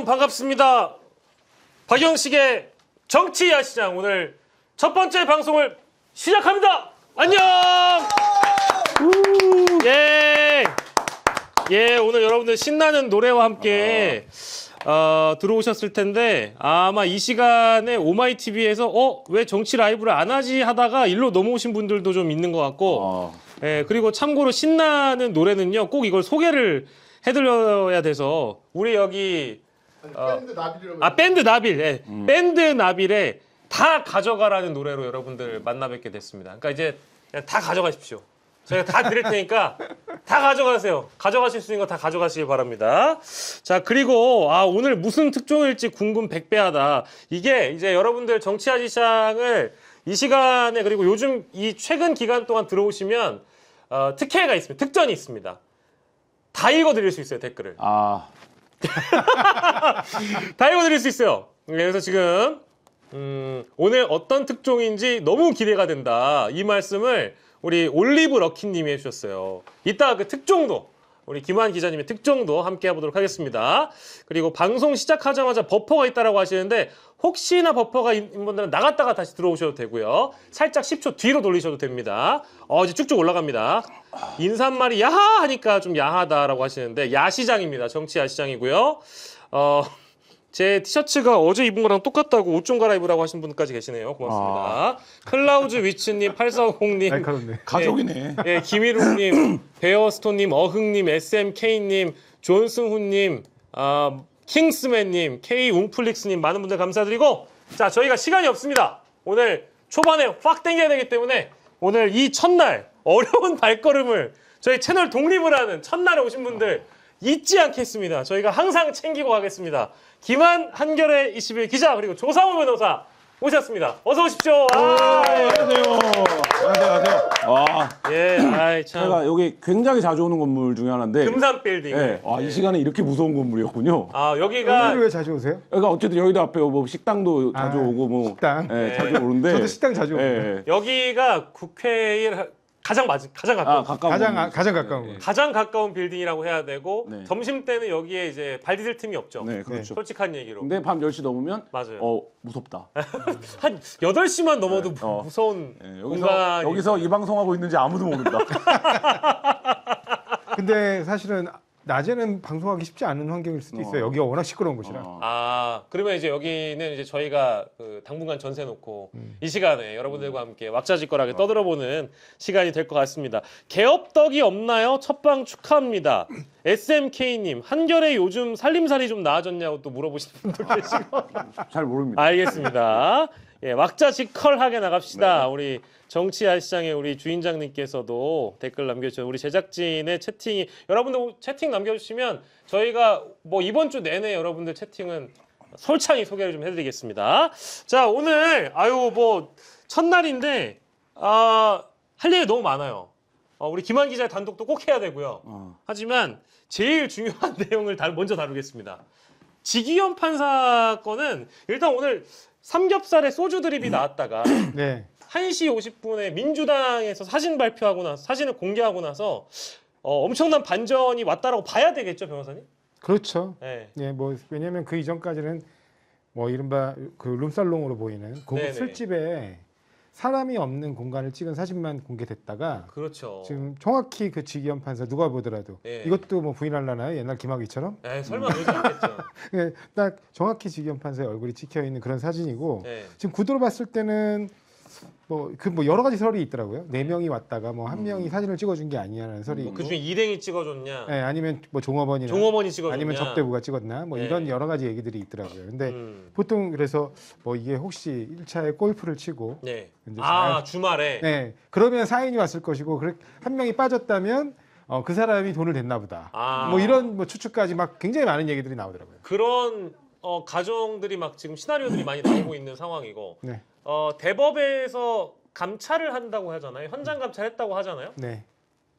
여러분 반갑습니다. 박영식의 정치 야시장 오늘 첫 번째 방송을 시작합니다. 안녕. 예, 오늘 여러분들 신나는 노래와 함께 들어오셨을 텐데 아마 이 시간에 오마이TV에서 왜 정치 라이브를 안 하지 하다가 일로 넘어오신 분들도 좀 있는 것 같고 예, 그리고 참고로 신나는 노래는요 꼭 이걸 소개를 해드려야 돼서 우리 여기 밴드 나빌이라고 밴드 나빌, 예. 밴드 나빌의 다 가져가라는 노래로 여러분들 만나 뵙게 됐습니다. 그러니까 이제 그냥 다 가져가십시오. 저희가 다 드릴 테니까 다 가져가세요. 가져가실 수 있는 거 다 가져가시기 바랍니다. 자, 그리고 오늘 무슨 특종일지 궁금 백배하다. 이게 이제 여러분들 정치아시장을 이 시간에 그리고 요즘 이 최근 기간 동안 들어오시면 특혜가 있습니다. 특전이 있습니다. 다 읽어드릴 수 있어요, 댓글을. 다 읽어드릴 수 있어요. 그래서 지금 오늘 어떤 특종인지 너무 기대가 된다. 이 말씀을 우리 올리브 럭키님이 해주셨어요. 이따가 그 특종도 우리 김한 기자님의 특종도 함께 해보도록 하겠습니다. 그리고 방송 시작하자마자 버퍼가 있다라고 하시는데 혹시나 버퍼가 있는 분들은 나갔다가 다시 들어오셔도 되고요. 살짝 10초 뒤로 돌리셔도 됩니다. 이제 쭉쭉 올라갑니다. 인사말이 야하 하니까 좀 야하다라고 하시는데 야시장입니다. 정치 야시장이고요. 제 티셔츠가 어제 입은 거랑 똑같다고 옷 좀 갈아입으라고 하신 분까지 계시네요. 고맙습니다. 클라우즈 위츠님, 8450님, 날카롭네. 가족이네. 예, 김희롱님, 베어스톤님, 어흥님, SMK님, 존승훈님, 킹스맨님, K웅플릭스님 많은 분들 감사드리고 자 저희가 시간이 없습니다. 오늘 초반에 확 당겨야 되기 때문에 오늘 이 첫날 어려운 발걸음을 저희 채널 독립을 하는 첫날에 오신 분들 잊지 않겠습니다. 저희가 항상 챙기고 가겠습니다. 김한 한겨레 21 기자 그리고 조상우 변호사 오셨습니다. 어서 오십시오. 안녕하세요. 예, 참. 제가 여기 굉장히 자주 오는 건물 중에 하나인데. 금산 빌딩. 네. 이 시간에 이렇게 무서운 건물이었군요. 여기가 여기를 왜 자주 오세요? 그러니까 어쨌든 여기도 앞에 뭐 식당도 자주 오고 뭐. 식당? 네, 자주 오는데. 저도 식당 자주 오고. 여기가 국회에 가장 가까운 가까운 가장 가까운 거. 가장 가까운 빌딩이라고 해야 되고 네. 점심 때는 여기에 이제 발 디딜 틈이 없죠. 네, 그렇죠. 솔직한 얘기로. 근데 밤 10시 넘으면 맞아요. 무섭다. 한 8시만 넘어도 무서운 네, 공간이 여기서 이 방송하고 있는지 아무도 모른다. 근데 사실은 낮에는 방송하기 쉽지 않은 환경일 수도 있어요. 여기가 워낙 시끄러운 곳이라. 그러면 이제 여기는 이제 저희가 당분간 전세 놓고 이 시간에 여러분들과 함께 왁자지껄하게 떠들어보는 시간이 될 것 같습니다. 개업덕이 없나요? 첫방 축하합니다. SMK님, 한결에 요즘 살림살이 좀 나아졌냐고 또 물어보시는 분도 계시고. 잘 모릅니다. 알겠습니다. 예, 왁자지껄하게 나갑시다. 우리 정치야시장의 우리 주인장님께서도 댓글 남겨주셔서 우리 제작진의 채팅이 여러분들 채팅 남겨주시면 저희가 뭐 이번 주 내내 여러분들 채팅은 솔찬히 소개를 좀 해드리겠습니다. 자 오늘 뭐 첫날인데 할 얘기 너무 많아요. 우리 김한 기자의 단독도 꼭 해야 되고요. 하지만 제일 중요한 내용을 먼저 다루겠습니다. 지기현 판사 건은 일단 오늘 삼겹살에 소주 드립이 나왔다가 네. 1시 50분에 민주당에서 사진 발표하고 나서 사진을 공개하고 나서 엄청난 반전이 왔다라고 봐야 되겠죠, 변호사님? 그렇죠. 네. 예, 뭐 왜냐면 그 이전까지는 뭐 이른바 그 룸살롱으로 보이는 고급 네네. 술집에 사람이 없는 공간을 찍은 사진만 공개됐다가 그렇죠. 지금 정확히 그 지기현 판사 누가 보더라도 네. 이것도 뭐 부인하려나요? 옛날 김학의처럼? 설마 그러지 않겠죠. 예, 딱 정확히 지기현 판사의 얼굴이 찍혀 있는 그런 사진이고 네. 지금 구도로 봤을 때는 뭐 여러 가지 설이 있더라고요. 4명이 왔다가 뭐 한 명이 사진을 찍어준 게 아니냐는 설이 있고, 그중에 일행이 찍어줬냐, 아니면 뭐 종업원이나 종업원이 찍어줬냐, 아니면 접대부가 찍었나 뭐 네. 이런 여러 가지 얘기들이 있더라고요. 근데 보통 그래서 뭐 이게 혹시 1차에 골프를 치고 네. 이제 주말에 네, 그러면 사인이 왔을 것이고 한 명이 빠졌다면 그 사람이 돈을 댔나 보다. 뭐 이런 뭐 추측까지 막 굉장히 많은 얘기들이 나오더라고요. 그런 가정들이 막 지금 시나리오들이 많이 나오고 있는 상황이고 네. 대법에서 감찰을 한다고 하잖아요. 현장 감찰했다고 하잖아요. 네.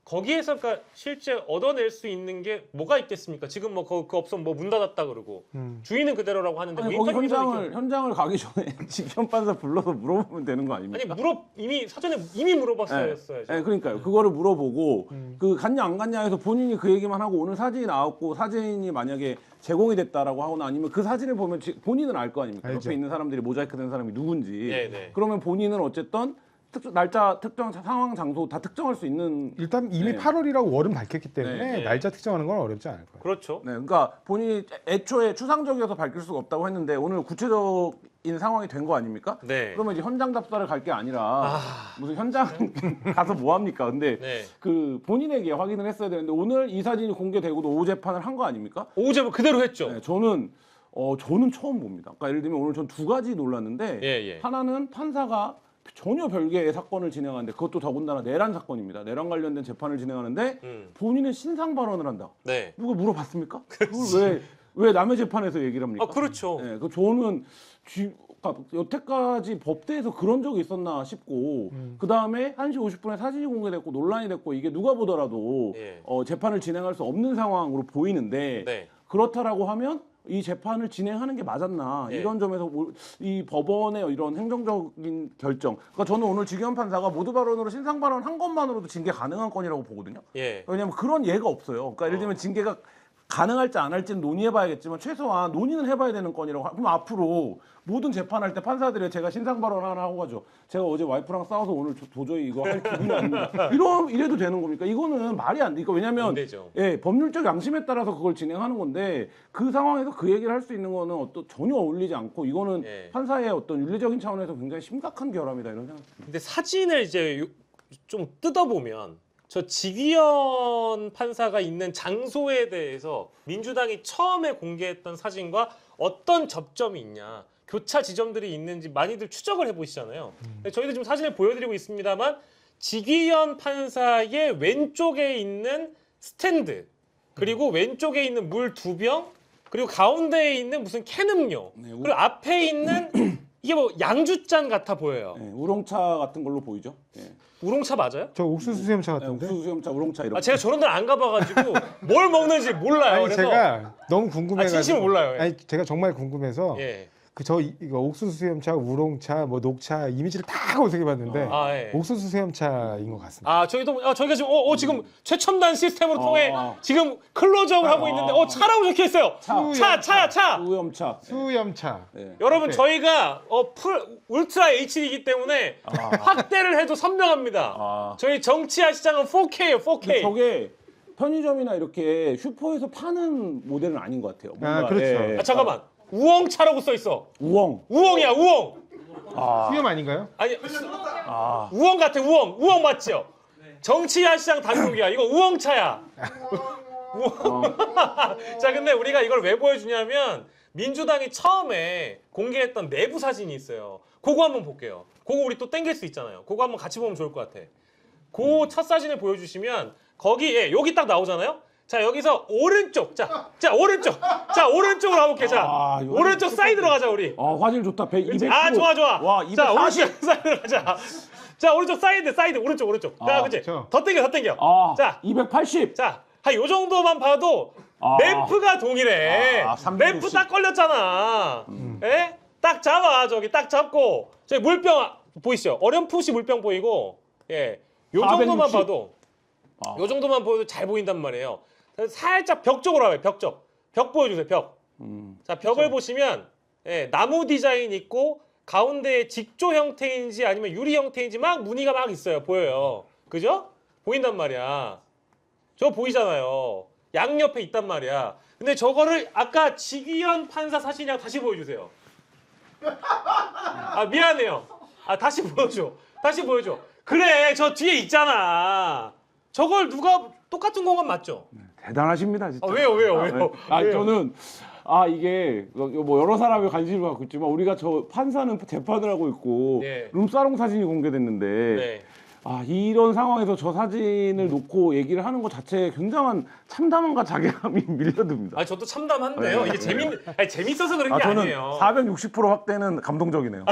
거기에서 그러니까 실제 얻어낼 수 있는 게 뭐가 있겠습니까? 지금 뭐 그 업소 뭐 문 닫았다 그러고 주인은 그대로라고 하는데 아니, 뭐 거기 인터뷰에서 현장을 가기 전에 직현 판사 불러서 물어보면 되는 거 아닙니까? 아니 이미 사전에 이미 물어봤어야죠. 네, 그러니까요. 그거를 물어보고 그 갔냐 안 갔냐 해서 본인이 그 얘기만 하고 오늘 사진이 나왔고 사진이 만약에 제공이 됐다라고 하거나 아니면 그 사진을 보면 본인은 알 거 아닙니까? 알죠. 옆에 있는 사람들이 모자이크 된 사람이 누군지. 네. 그러면 본인은 어쨌든 날짜, 특정 상황, 장소 다 특정할 수 있는. 일단 이미 네. 8월이라고 월은 밝혔기 때문에 네. 날짜 특정하는 건 어렵지 않을 거예요. 그렇죠. 네, 그러니까 본인이 애초에 추상적이어서 밝힐 수가 없다고 했는데 오늘 구체적인 상황이 된 거 아닙니까? 네. 그러면 이제 현장 답사를 갈 게 아니라 무슨 현장 가서 뭐 합니까? 근데 네. 그 본인에게 확인을 했어야 되는데 오늘 이 사진이 공개되고도 오후 재판을 한 거 아닙니까? 오후제 그대로 했죠. 네, 저는 처음 봅니다. 그러니까 예를 들면 오늘 전 두 가지 놀랐는데 예. 하나는 판사가 전혀 별개의 사건을 진행하는데 그것도 더군다나 내란 사건입니다. 내란 관련된 재판을 진행하는데 본인은 신상 발언을 한다. 네. 누가 물어봤습니까? 그걸 왜 남의 재판에서 얘기를 합니까? 아 그렇죠. 네, 그 저는 그러니까 여태까지 법대에서 그런 적이 있었나 싶고 그 다음에 1시 50분에 사진이 공개됐고 논란이 됐고 이게 누가 보더라도 예. 재판을 진행할 수 없는 상황으로 보이는데 네. 그렇다라고 하면 이 재판을 진행하는 게 맞았나 예. 이런 점에서 이 법원의 이런 행정적인 결정. 그러니까 저는 오늘 직위원 판사가 모두 발언으로 신상 발언 한 것만으로도 징계 가능한 건이라고 보거든요. 예. 왜냐하면 그런 예가 없어요. 그러니까 예를 들면 징계가 가능할지 안 할지는 논의해봐야겠지만 최소한 논의는 해봐야 되는 건이라고. 그럼 앞으로 모든 재판할 때 판사들이 제가 신상 발언 하나 하고 가죠. 제가 어제 와이프랑 싸워서 오늘 도저히 이거 할 기분이 아닙니다. 이래도 되는 겁니까? 이거는 말이 안 돼. 그러니까 왜냐하면 안 되죠. 예, 법률적 양심에 따라서 그걸 진행하는 건데 그 상황에서 그 얘기를 할 수 있는 거는 전혀 어울리지 않고 이거는 예. 판사의 어떤 윤리적인 차원에서 굉장히 심각한 결함이다 이런 생각. 근데 사진을 이제 좀 뜯어보면 저 직위원 판사가 있는 장소에 대해서 민주당이 처음에 공개했던 사진과 어떤 접점이 있냐, 교차 지점들이 있는지 많이들 추적을 해보시잖아요. 근데 저희도 지금 사진을 보여드리고 있습니다만 직위원 판사의 왼쪽에 있는 스탠드, 그리고 왼쪽에 있는 물 2병, 그리고 가운데에 있는 무슨 캔 음료, 네, 그리고 앞에 있는 이게 뭐 양주잔 같아 보여요. 예, 우롱차 같은 걸로 보이죠. 예. 우롱차 맞아요? 저 옥수수 수염차 예, 같은데. 옥수수 수염차, 우롱차 이렇게. 아 제가 저런 데를 안 가봐가지고 뭘 먹는지 몰라요. 아니 그래서 제가 너무 궁금해가지고. 진심은 몰라요. 예. 아니 제가 정말 궁금해서 예. 이거 옥수수 수염차, 우롱차, 뭐 녹차 이미지를 다 검색해봤는데 아, 예. 옥수수 수염차인 것 같습니다. 아 저희가 지금 지금 최첨단 시스템으로 통해 지금 클로즈업을 하고 있는데 차라고 적혀 있어요. 차. 우염차. 수염차. 예. 여러분 네. 저희가 울트라 HD이기 때문에 확대를 해도 선명합니다. 아. 저희 정치화 시장은 4K예요. 4K. 근데 저게 편의점이나 이렇게 슈퍼에서 파는 모델은 아닌 것 같아요. 뭔가, 아, 그렇죠. 잠깐만. 우엉차라고 써 있어. 우엉이야, 우엉. 수염 아닌가요? 아니, 우엉 같아, 우엉. 우엉 맞죠? 정치화 시장 당국이야. 이거 우엉차야. 우엉. 자, 근데 우리가 이걸 왜 보여주냐면 민주당이 처음에 공개했던 내부 사진이 있어요. 그거 한번 볼게요. 그거 우리 또 땡길 수 있잖아요. 그거 한번 같이 보면 좋을 것 같아. 그 첫 사진을 보여주시면 거기에 여기 딱 나오잖아요. 자 여기서 오른쪽 자 오른쪽으로 가볼게. 자 오른쪽 사이드로 가자 우리. 화질 좋다. 200. 아 좋아. 와, 자 240. 오른쪽 사이드로 가자. 자 오른쪽 사이드 오른쪽. 자 그렇지. 더 당겨. 자 280. 자 한 요 정도만 봐도 램프가 동일해. 360. 램프 딱 걸렸잖아. 예? 딱 잡아 저기 딱 잡고 저기 물병 보이시죠? 어렴풋이 물병 보이고 예. 요 정도만 460. 봐도 요 정도만 보여도 잘 보인단 말이에요. 살짝 벽 쪽으로 와요. 벽 보여주세요. 벽. 자 벽을 보시면 예, 나무 디자인 있고 가운데에 직조 형태인지 아니면 유리 형태인지 막 무늬가 막 있어요. 보여요. 그죠? 보인단 말이야. 저 보이잖아요. 양옆에 있단 말이야. 근데 저거를 아까 직위원 판사 사진이랑 다시 보여주세요. 아 미안해요. 다시 보여줘. 그래 저 뒤에 있잖아. 저걸 누가 똑같은 공간 맞죠? 대단하십니다, 진짜. 왜요? 저는 이게 뭐 여러 사람이 관심을 갖고 있지만 우리가 저 판사는 재판을 하고 있고 네. 룸사롱 사진이 공개됐는데 네. 이런 상황에서 저 사진을 놓고 얘기를 하는 것 자체에 굉장한 참담함과 자괴감이 밀려듭니다. 저도 참담한데요. 이게 재밌어서 그런 게 저는 아니에요. 460% 확대는 감동적이네요.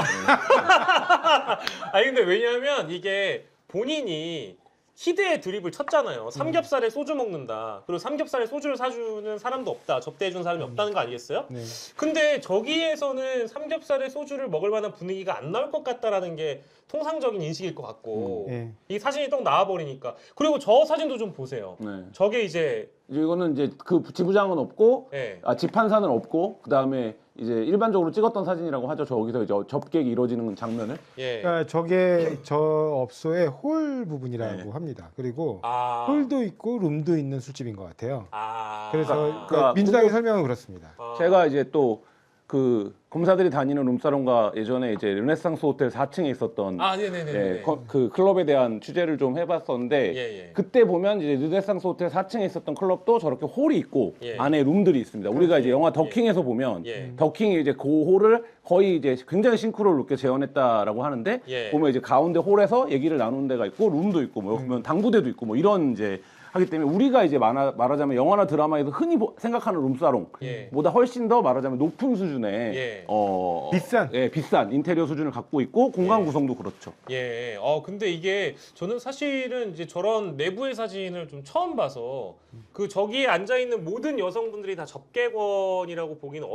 근데 왜냐하면 이게 본인이 희대의 드립을 쳤잖아요. 삼겹살에 소주 먹는다. 그리고 삼겹살에 소주를 사주는 사람도 없다. 접대해준 사람이 없다는 거 아니겠어요? 네. 근데 저기에서는 삼겹살에 소주를 먹을 만한 분위기가 안 나올 것 같다라는 게 통상적인 인식일 것 같고 네. 이 사진이 딱 나와버리니까. 그리고 저 사진도 좀 보세요. 네. 저게 이제 이거는 이제 그 지부장은 없고 예. 집판사는 없고 그다음에 이제 일반적으로 찍었던 사진이라고 하죠. 저기서 이제 접객이 이루어지는 장면을. 예. 그러니까 저게 저 업소의 홀 부분이라고 네. 합니다. 그리고 아. 홀도 있고 룸도 있는 술집인 것 같아요. 아. 그래서 그러니까 민주당의 설명은 그렇습니다. 아. 제가 이제 또 그 검사들이 다니는 룸사롱과 예전에 이제 르네상스 호텔 4층에 있었던 아, 네네네. 예, 그 클럽에 대한 취재를 좀 해봤었는데 예, 예. 그때 보면 이제 르네상스 호텔 4층에 있었던 클럽도 저렇게 홀이 있고 예. 안에 룸들이 있습니다. 우리가 이제 영화 더킹에서 예. 보면 예. 더킹이 이제 그 홀을 거의 이제 굉장히 싱크로를 높게 재현했다라고 하는데 예. 보면 이제 가운데 홀에서 얘기를 나누는 데가 있고 룸도 있고 뭐 보면 당구대도 있고 뭐 이런 이제 하기 때문에 우리가 이제 말하자면 영화나 드라마에서 흔히 생각하는 룸사롱보다 예. 훨씬 더 말하자면 높은 수준의 예. 비싼 인테리어 수준을 갖고 있고 공간 예. 구성도 그렇죠. 예. 근데 이게 저는 사실은 이제 저런 내부의 사진을 좀 처음 봐서 그 저기에 앉아 있는 모든 여성분들이 다 접객원이라고 보기는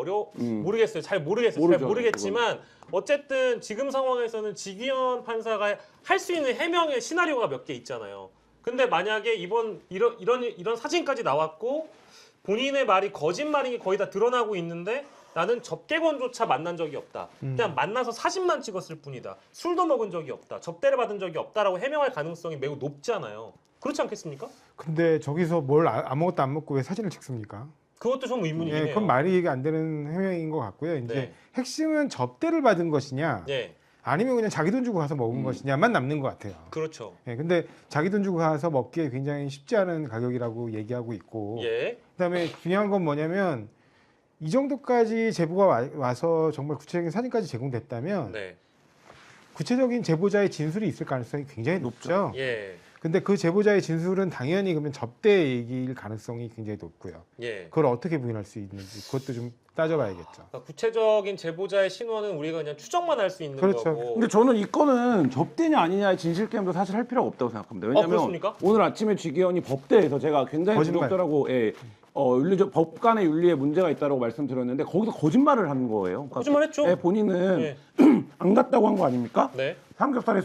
모르겠어요. 잘 모르겠어요. 잘 모르죠, 모르겠지만 어쨌든 지금 상황에서는 지기현 판사가 할 수 있는 해명의 시나리오가 몇 개 있잖아요. 근데 만약에 이런 사진까지 나왔고 본인의 말이 거짓말인 게 거의 다 드러나고 있는데 나는 접객원조차 만난 적이 없다. 그냥 만나서 사진만 찍었을 뿐이다. 술도 먹은 적이 없다. 접대를 받은 적이 없다라고 해명할 가능성이 매우 높잖아요. 그렇지 않겠습니까? 근데 저기서 뭘 아무것도 안 먹고 왜 사진을 찍습니까? 그것도 좀 의문이긴 해요. 그건 말이 안 되는 해명인 것 같고요. 이제 네. 핵심은 접대를 받은 것이냐, 예. 아니면 그냥 자기 돈 주고 가서 먹은 것이냐만 남는 것 같아요. 그렇죠. 근데 자기 돈 주고 가서 먹기에 굉장히 쉽지 않은 가격이라고 얘기하고 있고, 예. 그다음에 중요한 건 뭐냐면 이 정도까지 제보가 와서 정말 구체적인 사진까지 제공됐다면 네. 구체적인 제보자의 진술이 있을 가능성이 굉장히 높죠. 예. 근데 그 제보자의 진술은 당연히 그러면 접대 얘기일 가능성이 굉장히 높고요. 예. 그걸 어떻게 부인할 수 있는지 그것도 좀 따져봐야겠죠. 그러니까 구체적인 제보자의 신원은 우리가 그냥 추정만 할 수 있는 그렇죠. 거고. 근데 저는 이 건은 접대냐 아니냐의 진실 게임도 사실 할 필요가 없다고 생각합니다. 왜냐하면 그렇습니까? 오늘 아침에 지기현이 법대에서 제가 굉장히 거짓말. 부적절하고 법관의 윤리에 문제가 있다고 말씀드렸는데 거기서 거짓말을 하는 거예요. 그러니까 거짓말했죠. 본인은 예. 안 갔다고 한 거 아닙니까? 네. 삼겹살에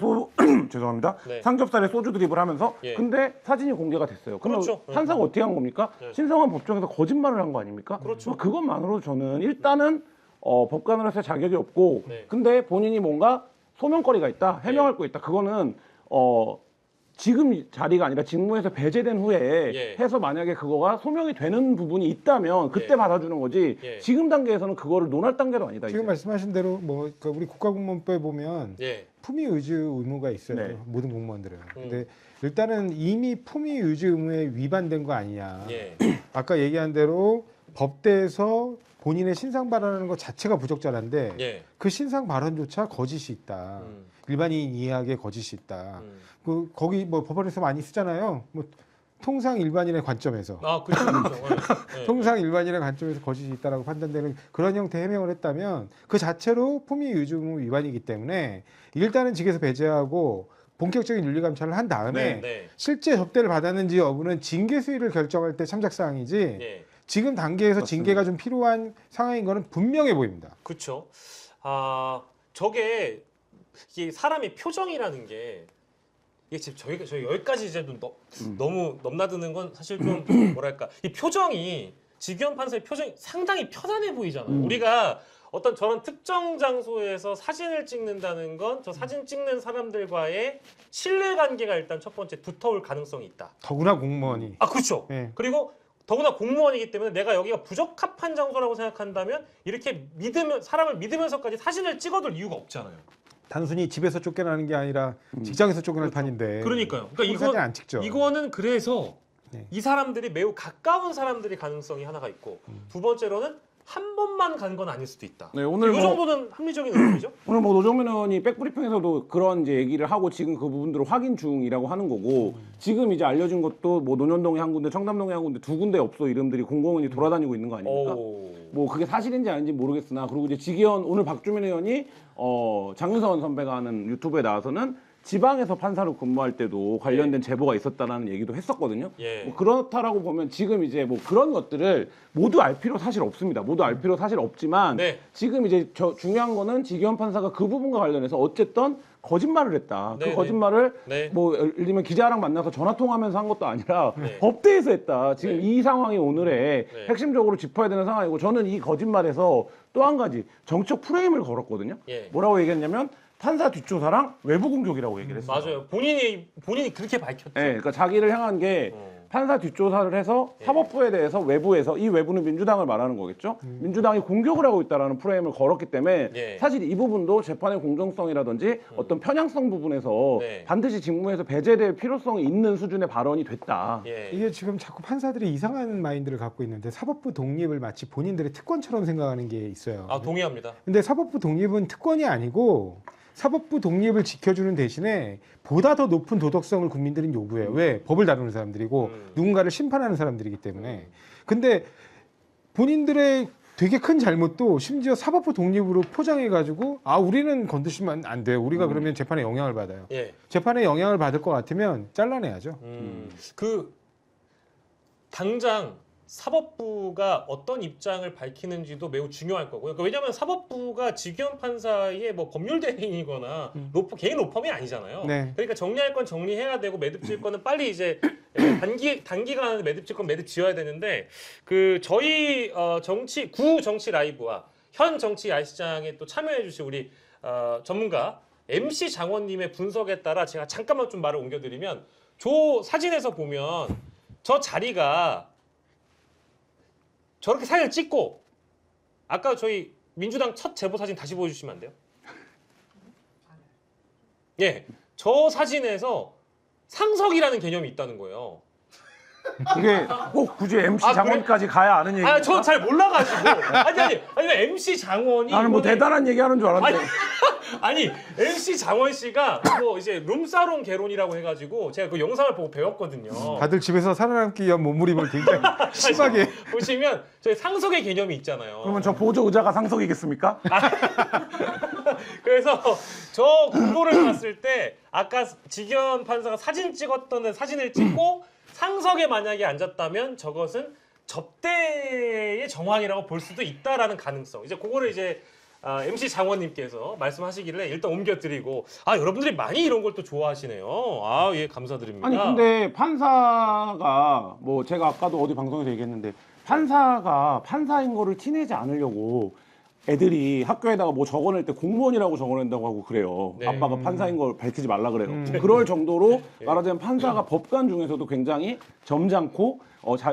죄송합니다. 네. 삼겹살에 소주 드립을 하면서 예. 근데 사진이 공개가 됐어요. 그럼 그렇죠. 판사가 어떻게 한 겁니까? 네. 신성한 법정에서 거짓말을 한 거 아닙니까? 그렇죠. 그것만으로 저는 일단은 법관으로서 자격이 없고 네. 근데 본인이 뭔가 소명거리가 있다, 해명할 거 있다. 그거는 지금 자리가 아니라 직무에서 배제된 후에 예. 해서 만약에 그거가 소명이 되는 부분이 있다면 그때 예. 받아주는 거지 예. 지금 단계에서는 그거를 논할 단계도 아니다. 지금 이제. 말씀하신 대로 뭐 그러니까 우리 국가공무원법에 보면 예. 품위 의주 의무가 있어요. 네. 모든 공무원들은. 근데 일단은 이미 품위 의주 의무에 위반된 거 아니냐. 예. 아까 얘기한 대로 법대에서 본인의 신상 발언하는 것 자체가 부적절한데 예. 그 신상 발언조차 거짓이 있다. 일반인 이해하기에 거짓이 있다. 거기 뭐 법원에서 많이 쓰잖아요. 뭐 통상 일반인의 관점에서 그렇죠. 예. 통상 일반인의 관점에서 거짓이 있다라고 판단되는 그런 형태의 해명을 했다면 그 자체로 품위 의주 의무 위반이기 때문에 일단은 직에서 배제하고 본격적인 윤리 감찰을 한 다음에 네. 실제 접대를 받았는지 여부는 징계 수위를 결정할 때 참작 사항이지 예. 지금 단계에서 맞습니다. 징계가 좀 필요한 상황인 거는 분명해 보입니다. 그렇죠. 저게 이게 사람의 표정이라는 게 이게 지금 저희 여기까지 이제 너무 넘나드는 건 사실 좀 뭐랄까 이 표정이 지기현 판사의 표정이 상당히 편안해 보이잖아요. 우리가 어떤 저런 특정 장소에서 사진을 찍는다는 건 저 사진 찍는 사람들과의 신뢰 관계가 일단 첫 번째 두터울 가능성이 있다. 더구나 공무원이. 그렇죠. 네. 그리고 더구나 공무원이기 때문에 내가 여기가 부적합한 장소라고 생각한다면 이렇게 사람을 믿으면서까지 사진을 찍어둘 이유가 없잖아요. 단순히 집에서 쫓겨나는 게 아니라 직장에서 쫓겨날 판인데. 그러니까요. 그러니까 사진 안 찍죠. 이거는 그래서 네. 이 사람들이 매우 가까운 사람들이 가능성이 하나가 있고 두 번째로는 한 번만 간 건 아닐 수도 있다. 네, 오늘 이 정도는 합리적인 의견이죠. 오늘 뭐 노정면 의원이 백브리핑에서도 그런 이제 얘기를 하고 지금 그 부분들을 확인 중이라고 하는 거고 지금 이제 알려진 것도 뭐 논현동에 한 군데, 청담동에 한 군데 두 군데 업소 이름들이 공공연히 돌아다니고 있는 거 아닙니까? 뭐 그게 사실인지 아닌지 모르겠으나 그리고 이제 지기현 오늘 박주민 의원이 장윤선 선배가 하는 유튜브에 나와서는 지방에서 판사로 근무할 때도 관련된 제보가 있었다라는 얘기도 했었거든요. 예. 뭐 그렇다라고 보면 지금 이제 뭐 그런 것들을 모두 알 필요 사실 없습니다. 모두 알 필요 사실 없지만 네. 지금 이제 중요한 거는 지기현 판사가 그 부분과 관련해서 어쨌든 거짓말을 했다. 네, 그 거짓말을 네. 뭐 예를 들면 기자랑 만나서 전화 통화하면서 한 것도 아니라 네. 법대에서 했다. 지금 네. 이 상황이 오늘의 네. 핵심적으로 짚어야 되는 상황이고 저는 이 거짓말에서 또 한 가지 정치적 프레임을 걸었거든요. 예. 뭐라고 얘기했냐면 판사 뒷조사랑 외부 공격이라고 얘기를 했어요. 맞아요. 본인이 그렇게 밝혔죠. 네, 그러니까 자기를 향한 게 판사 뒷조사를 해서 예. 사법부에 대해서 외부에서 이 외부는 민주당을 말하는 거겠죠. 민주당이 공격을 하고 있다라는 프레임을 걸었기 때문에 예. 사실 이 부분도 재판의 공정성이라든지 어떤 편향성 부분에서 네. 반드시 직무에서 배제될 필요성이 있는 수준의 발언이 됐다. 예. 이게 지금 자꾸 판사들이 이상한 마인드를 갖고 있는데 사법부 독립을 마치 본인들의 특권처럼 생각하는 게 있어요. 아, 동의합니다. 근데 사법부 독립은 특권이 아니고 사법부 독립을 지켜주는 대신에 보다 더 높은 도덕성을 국민들은 요구해요. 왜? 법을 다루는 사람들이고 누군가를 심판하는 사람들이기 때문에. 근데 본인들의 되게 큰 잘못도 심지어 사법부 독립으로 포장해가지고 아 우리는 건드시면 안 돼요. 우리가 그러면 재판에 영향을 받아요. 예. 재판에 영향을 받을 것 같으면 잘라내야죠. 그 당장 사법부가 어떤 입장을 밝히는지도 매우 중요할 거고요. 그러니까 왜냐하면 사법부가 지기현 판사의 뭐 법률 대행이거나 개인 로펌이 아니잖아요. 네. 그러니까 정리할 건 정리해야 되고 매듭질 거는 빨리 이제 단기간에 매듭질 건 매듭지어야 되는데 그 저희 구 정치 라이브와 현 정치 야시장에 또 참여해주신 우리 전문가 MC 장원님의 분석에 따라 제가 잠깐만 좀 말을 옮겨드리면 저 사진에서 보면 저 자리가 저렇게 사진을 찍고 아까 저희 민주당 첫 제보 사진 다시 보여주시면 안 돼요? 예, 저 사진에서 상석이라는 개념이 있다는 거예요. 그게 꼭 굳이 MC 아, 장원까지 가야 아는 얘기입니까? 아, 저 잘 몰라가지고 아니 MC 장원이 나는 뭐 이번에- 대단한 얘기 하는 줄 알았는데 아니 MC 장원 씨가 뭐 이제 룸사롱 개론이라고 해가지고 제가 그 영상을 보고 배웠거든요. 다들 집에서 살아남기 위한 몸부림을 굉장히 심하게. 보시면 저희 상석의 개념이 있잖아요. 그러면 저 보조 의자가 상석이겠습니까? 그래서 저 구도를 봤을 때 아까 지기현 판사가 사진 찍었던 사진을 찍고 상석에 만약에 앉았다면 저것은 접대의 정황이라고 볼 수도 있다라는 가능성. 이제 그거를 이제 MC 장원님께서 말씀하시길래 일단 옮겨드리고 여러분들이 많이 이런 걸 또 좋아하시네요. 예, 감사드립니다. 아니 근데 판사가 뭐 제가 아까도 어디 방송에서 얘기했는데 판사가 판사인 거를 티내지 않으려고 애들이 학교에다가 뭐 적어낼 때 공무원이라고 적어낸다고 하고 그래요. 네. 아빠가 판사인 걸 밝히지 말라 그래요. 그럴 정도로 말하자면 판사가 법관 중에서도 굉장히 점잖고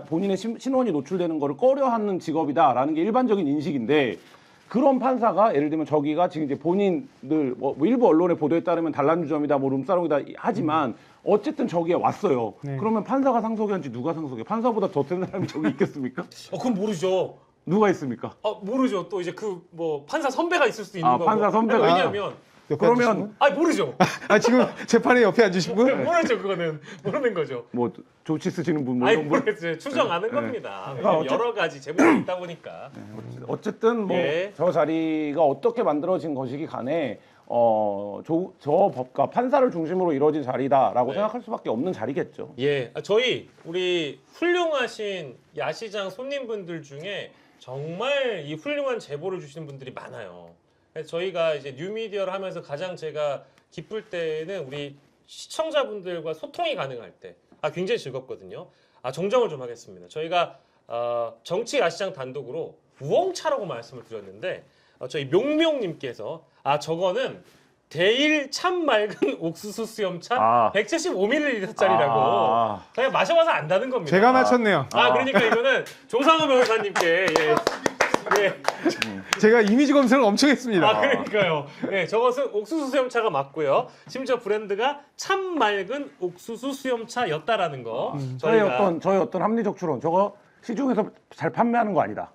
본인의 신원이 노출되는 거를 꺼려하는 직업이다라는 게 일반적인 인식인데 그런 판사가 예를 들면 저기가 지금 이제 본인들 뭐 일부 언론의 보도에 따르면 단란주점이다 뭐 룸사롱이다 하지만 어쨌든 저기에 왔어요. 네. 그러면 판사가 상속이한지 누가 상속이에요? 판사보다 더 센 사람이 저기 있겠습니까? 그건 모르죠. 누가 있습니까? 모르죠. 또 이제 그 뭐 판사 선배가 있을 수도 있는 거고. 판사 선배가. 왜냐하면 옆에 그러면 앉으신 모르죠. 분? 지금 재판에 옆에 앉으신 분? 모르죠. 그거는 모르는 거죠. 뭐 조치 쓰시는 분, 뭐 아니 이런 분. 모르겠어요. 추정하는 네. 겁니다. 그러니까 어째- 여러 가지 제목이 있다 보니까. 어쨌든 뭐 예. 저 자리가 어떻게 만들어진 것이기 간에 저 법과 판사를 중심으로 이루어진 자리다라고 네. 생각할 수밖에 없는 자리겠죠. 예, 저희 우리 훌륭하신 야시장 손님분들 중에 정말 이 훌륭한 제보를 주시는 분들이 많아요. 그래서 저희가 이제 뉴미디어를 하면서 가장 제가 기쁠 때는 우리 시청자분들과 소통이 가능할 때, 굉장히 즐겁거든요. 정정을 좀 하겠습니다. 저희가 정치 야시장 단독으로 우엉차라고 말씀을 드렸는데 저희 명명님께서 저거는 대일 참 맑은 옥수수 수염차 175ml짜리라고 저희가 마셔봐서 안다는 겁니다. 제가 맞췄네요. 그러니까 이거는 조상우 변호사님께 예. 제가 이미지 검색을 엄청 했습니다. 그러니까요. 네, 저것은 옥수수 수염차가 맞고요. 심지어 브랜드가 참 맑은 옥수수 수염차였다라는 거. 저희 어떤 합리적 추론, 저거 시중에서 잘 판매하는 거 아니다.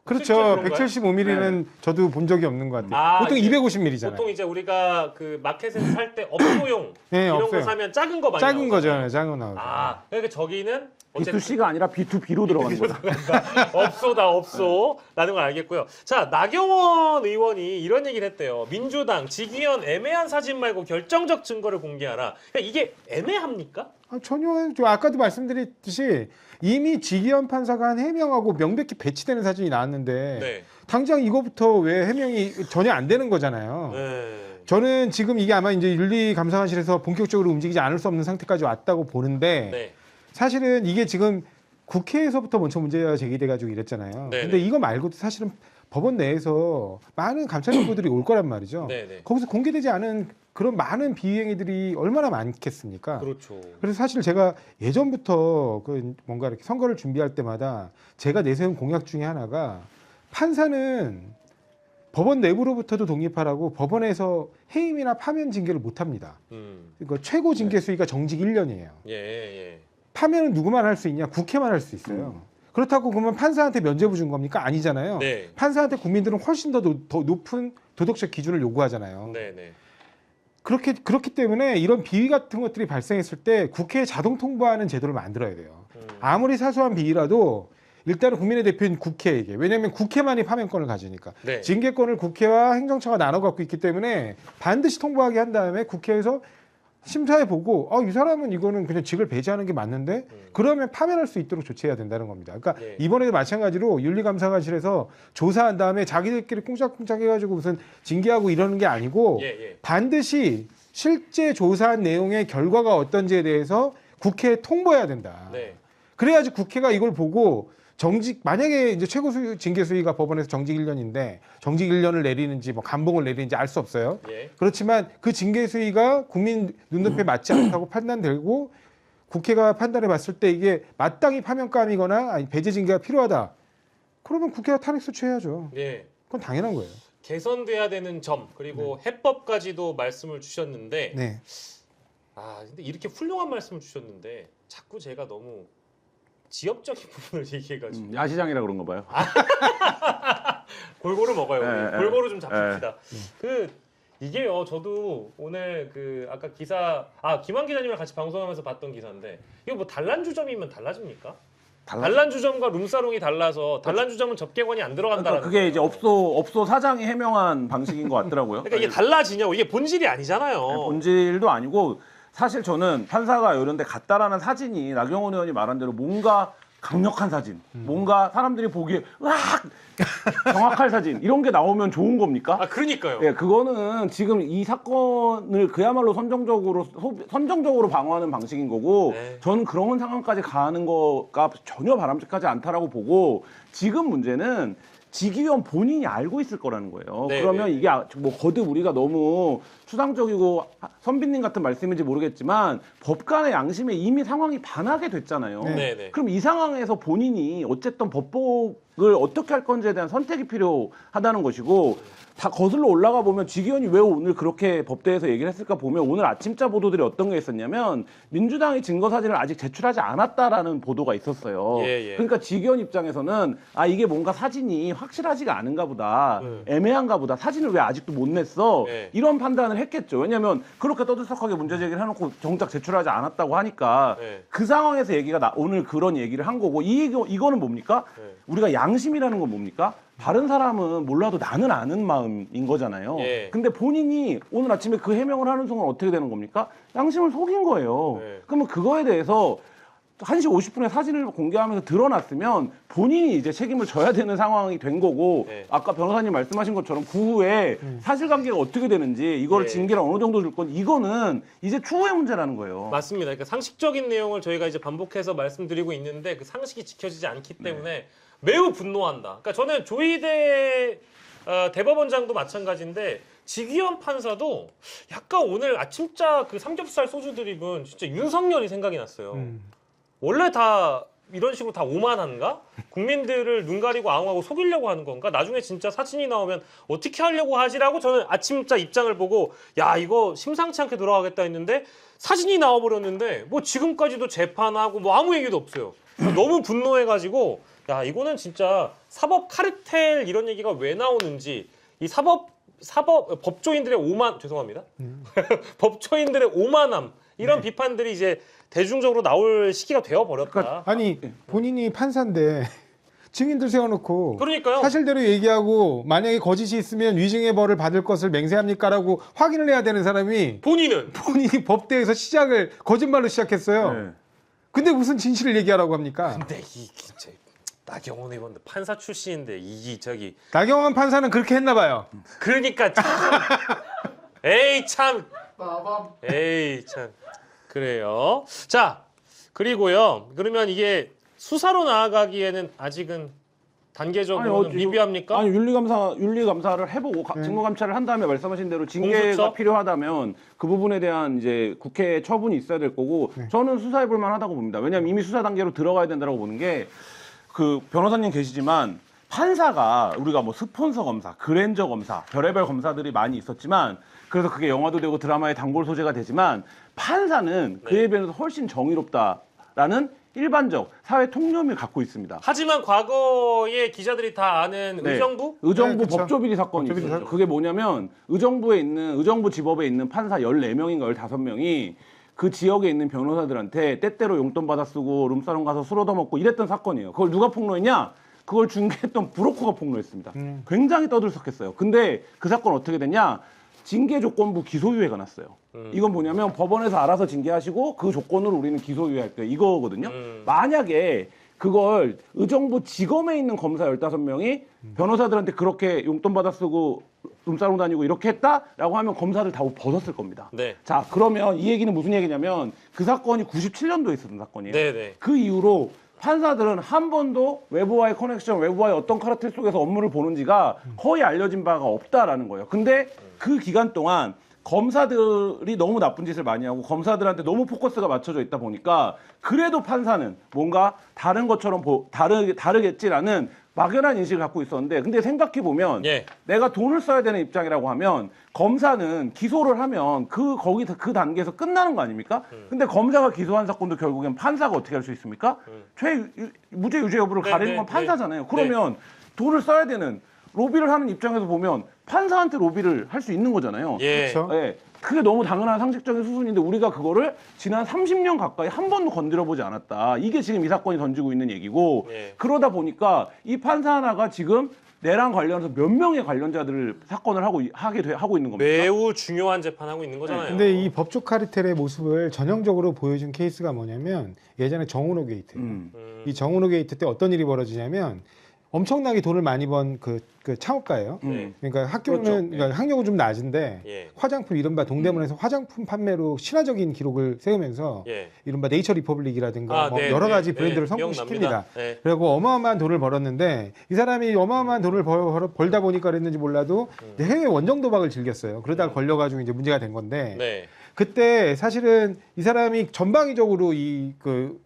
그렇죠. 175ml는 저도 본 적이 없는 것 같아요. 보통 이제 250ml잖아요. 보통 이제 우리가 그 마켓에서 살 때 업소용 네, 이런 업소용. 거 사면 작은 거 많이 작은 나오잖아요. 거잖아요. 작은 거 나오죠. 그러니까 저기는 B2C가 아니라 B2B로 들어가는 거죠. 업소다 업소라는 걸 알겠고요. 자, 나경원 의원이 이런 얘기를 했대요. 민주당 직위원 애매한 사진 말고 결정적 증거를 공개하라. 그러니까 이게 애매합니까? 전혀 아까도 말씀드렸듯이 이미 지기현 판사가 한 해명하고 명백히 배치되는 사진이 나왔는데 네. 당장 이거부터 왜 해명이 전혀 안 되는 거잖아요. 네. 저는 지금 이게 아마 이제 윤리감사관실에서 본격적으로 움직이지 않을 수 없는 상태까지 왔다고 보는데 네. 사실은 이게 지금 국회에서부터 먼저 문제가 제기돼가지고 이랬잖아요. 네네. 근데 이거 말고도 사실은 법원 내에서 많은 감찰 정보들이 올 거란 말이죠. 네네. 거기서 공개되지 않은 그런 많은 비행위들이 얼마나 많겠습니까? 그렇죠. 그래서 사실 제가 예전부터 그 뭔가 이렇게 선거를 준비할 때마다 제가 내세운 공약 중에 하나가 판사는 법원 내부로부터도 독립하라고 법원에서 해임이나 파면 징계를 못 합니다. 그러니까 최고 징계 수위가 정직 1년이에요. 예, 예. 파면은 누구만 할 수 있냐? 국회만 할 수 있어요. 그렇다고 그러면 판사한테 면죄부 준 겁니까? 아니잖아요. 네. 판사한테 국민들은 훨씬 더 높은 도덕적 기준을 요구하잖아요. 네, 네. 그렇기 때문에 이런 비위 같은 것들이 발생했을 때 국회에 자동 통보하는 제도를 만들어야 돼요. 아무리 사소한 비위라도 일단은 국민의 대표인 국회에게, 왜냐하면 국회만이 파면권을 가지니까 네. 징계권을 국회와 행정처가 나눠 갖고 있기 때문에 반드시 통보하게 한 다음에 국회에서 심사해 보고 이 사람은 이거는 그냥 직을 배제하는 게 맞는데 그러면 파면할 수 있도록 조치해야 된다는 겁니다. 그러니까 네. 이번에도 마찬가지로 윤리감사관실에서 조사한 다음에 자기들끼리 꿍짝꿍짝 해가지고 무슨 징계하고 이러는 게 아니고 예, 예. 반드시 실제 조사한 내용의 결과가 어떤지에 대해서 국회에 통보해야 된다. 네. 그래야지 국회가 이걸 보고 만약에 이제 최고 징계 수위가 법원에서 정직 1년인데 정직 1년을 내리는지 뭐 감봉을 내리는지 알 수 없어요. 예. 그렇지만 그 징계 수위가 국민 눈높이에 맞지 않다고 판단되고 국회가 판단해 봤을 때 이게 마땅히 파면감이거나 아니 배제 징계가 필요하다. 그러면 국회가 탄핵 소추해야죠. 예. 그건 당연한 거예요. 개선돼야 되는 점 그리고 해법까지도 말씀을 주셨는데 네. 근데 이렇게 훌륭한 말씀을 주셨는데 자꾸 제가 너무 지역적인 부분을 얘기해가지고 야시장이라 그런가 봐요. 골고루 먹어요. 우리. 골고루 좀 잡힙시다. 네. 이게요. 저도 오늘 아까 기사 김한 기자님이랑 같이 방송하면서 봤던 기사인데 이거 뭐 단란주점이면 달라집니까? 단란주점과 룸사롱이 달라서 단란주점은 접객원이 안 들어간다는. 그러니까 그게 이제 업소 사장이 해명한 방식인 것 같더라고요. 그러니까 이게 달라지냐고. 이게 본질이 아니잖아요. 본질도 아니고 사실 저는 판사가 이런 데 갔다라는 사진이 나경원 의원이 말한 대로 뭔가 강력한 사진, 뭔가 사람들이 보기에 으악! 정확할 사진 이런 게 나오면 좋은 겁니까? 그러니까요. 예, 그거는 지금 이 사건을 그야말로 선정적으로 방어하는 방식인 거고 네. 저는 그런 상황까지 가는 거가 전혀 바람직하지 않다라고 보고 지금 문제는 직위원 본인이 알고 있을 거라는 거예요. 네, 그러면 네. 이게 뭐 거듭 우리가 너무 추상적이고 선비님 같은 말씀인지 모르겠지만 법관의 양심에 이미 상황이 반하게 됐잖아요. 네, 네. 그럼 이 상황에서 본인이 어쨌든 법복을 어떻게 할 건지에 대한 선택이 필요하다는 것이고 다 거슬러 올라가 보면 직위원이 왜 오늘 그렇게 법대에서 얘기를 했을까 보면 오늘 아침자 보도들이 어떤 게 있었냐면 민주당이 증거 사진을 아직 제출하지 않았다라는 보도가 있었어요. 예, 예. 그러니까 직위원 입장에서는 이게 뭔가 사진이 확실하지가 않은가 보다, 애매한가 보다, 사진을 왜 아직도 못 냈어? 네. 이런 판단을 했겠죠. 왜냐하면 그렇게 떠들썩하게 문제 제기를 해놓고 정작 제출하지 않았다고 하니까 네. 그 상황에서 오늘 그런 얘기를 한 거고 이거는 뭡니까? 네. 우리가 양심이라는 건 뭡니까? 다른 사람은 몰라도 나는 아는 마음인 거잖아요. 예. 근데 본인이 오늘 아침에 그 해명을 하는 순간 어떻게 되는 겁니까? 양심을 속인 거예요. 네. 그러면 그거에 대해서 1시 50분에 사진을 공개하면서 드러났으면 본인이 이제 책임을 져야 되는 상황이 된 거고 네. 아까 변호사님 말씀하신 것처럼 그 후에 사실관계가 어떻게 되는지 이거를 네. 징계를 어느 정도 줄 건지 이거는 이제 추후의 문제라는 거예요. 맞습니다. 그러니까 상식적인 내용을 저희가 이제 반복해서 말씀드리고 있는데 그 상식이 지켜지지 않기 때문에 매우 분노한다. 그러니까 저는 조희대 대법원장도 마찬가지인데 직위원 판사도 약간 오늘 아침자 그 삼겹살 소주 드립은 진짜 윤석열이 생각이 났어요. 원래 다 이런 식으로 다 오만한가? 국민들을 눈 가리고 앙호하고 속이려고 하는 건가? 나중에 진짜 사진이 나오면 어떻게 하려고 하지라고 저는 아침자 입장을 보고 이거 심상치 않게 돌아가겠다 했는데 사진이 나와버렸는데 뭐 지금까지도 재판하고 뭐 아무 얘기도 없어요. 너무 분노해가지고 이거는 진짜 사법 카르텔 이런 얘기가 왜 나오는지 이 법조인들의 오만 죄송합니다. 법조인들의 오만함 이런 비판들이 이제 대중적으로 나올 시기가 되어버렸다. 그러니까 아니 본인이 판사인데 증인들 세워놓고 그러니까요. 사실대로 얘기하고 만약에 거짓이 있으면 위증의 벌을 받을 것을 맹세합니까라고 확인을 해야 되는 사람이 본인은 본인이 법대에서 시작을 거짓말로 시작했어요. 네. 근데 무슨 진실을 얘기하라고 합니까? 근데 이 진짜 나경원 의원도 판사 출신인데 이 저기 나경원 판사는 그렇게 했나 봐요. 그러니까 참 에이 참 에이 참 그래요. 자 그리고요. 그러면 이게 수사로 나아가기에는 아직은 단계적으로는 미비합니까? 아니 윤리감사를 해보고 직무감찰을 한 다음에 말씀하신 대로 징계가 공수처? 필요하다면 그 부분에 대한 이제 국회 처분이 있어야 될 거고 저는 수사해볼 만하다고 봅니다. 왜냐하면 이미 수사 단계로 들어가야 된다고 보는 게 그 변호사님 계시지만 판사가 우리가 뭐 스폰서 검사, 그랜저 검사, 별의별 검사들이 많이 있었지만 그래서 그게 영화도 되고 드라마의 단골 소재가 되지만 판사는 그에 비해서 훨씬 정의롭다라는 일반적 사회 통념을 갖고 있습니다. 하지만 과거에 기자들이 다 아는 네. 의정부? 의정부 네, 그쵸. 법조비리 사건이 법조비리 있었죠. 사건. 그게 뭐냐면 의정부 지법에 있는 판사 14명인가 15명이 그 지역에 있는 변호사들한테 때때로 용돈 받아 쓰고 룸사롱 가서 술 얻어먹고 이랬던 사건이에요. 그걸 누가 폭로했냐? 그걸 중개했던 브로커가 폭로했습니다. 굉장히 떠들썩했어요. 근데 그 사건 어떻게 됐냐? 징계 조건부 기소유예가 났어요. 이건 뭐냐면 법원에서 알아서 징계하시고 그 조건으로 우리는 기소유예할 거예요. 이거거든요. 만약에 그걸 의정부 지검에 있는 검사 15명이 변호사들한테 그렇게 용돈 받아 쓰고 룸사롱 다니고 이렇게 했다라고 하면 검사들 다 벗었을 겁니다. 네. 자, 그러면 이 얘기는 무슨 얘기냐면 그 사건이 97년도에 있었던 사건이에요. 네네. 그 이후로 판사들은 한 번도 외부와의 커넥션, 외부와의 어떤 카르텔 속에서 업무를 보는지가 거의 알려진 바가 없다라는 거예요. 근데 그 기간 동안 검사들이 너무 나쁜 짓을 많이 하고 검사들한테 너무 포커스가 맞춰져 있다 보니까 그래도 판사는 뭔가 다른 것처럼 다르겠지라는 막연한 인식을 갖고 있었는데 근데 생각해 보면 예. 내가 돈을 써야 되는 입장이라고 하면 검사는 기소를 하면 그 단계에서 끝나는 거 아닙니까? 근데 검사가 기소한 사건도 결국엔 판사가 어떻게 할 수 있습니까? 무죄 유죄 여부를 네, 가리는 네, 건 판사잖아요. 네. 그러면 돈을 써야 되는 로비를 하는 입장에서 보면 판사한테 로비를 할 수 있는 거잖아요. 예. 그렇죠. 예. 그게 너무 당연한 상식적인 수순인데 우리가 그거를 지난 30년 가까이 한 번도 건드려보지 않았다. 이게 지금 이 사건이 던지고 있는 얘기고 예. 그러다 보니까 이 판사 하나가 지금 내랑 관련해서 몇 명의 관련자들을 사건을 하고 있는 겁니다. 매우 중요한 재판하고 있는 거잖아요. 근데 이 법조 카르텔의 모습을 전형적으로 보여준 케이스가 뭐냐면 예전에 정은호 게이트. 이 정은호 게이트 때 어떤 일이 벌어지냐면 엄청나게 돈을 많이 번 그 창업가예요. 그러니까 학교는 그렇죠. 그러니까 학력은 좀 낮은데 예. 화장품 이른바 동대문에서 화장품 판매로 신화적인 기록을 세우면서 예. 이른바 네이처 리퍼블릭이라든가 뭐 네, 여러 네, 가지 네. 브랜드를 기억납니다. 성공시킵니다. 네. 그리고 어마어마한 돈을 벌었는데 이 사람이 어마어마한 돈을 벌다 보니까 그랬는지 몰라도 해외 원정 도박을 즐겼어요. 그러다가 걸려가지고 이제 문제가 된 건데 네. 그때 사실은 이 사람이 전방위적으로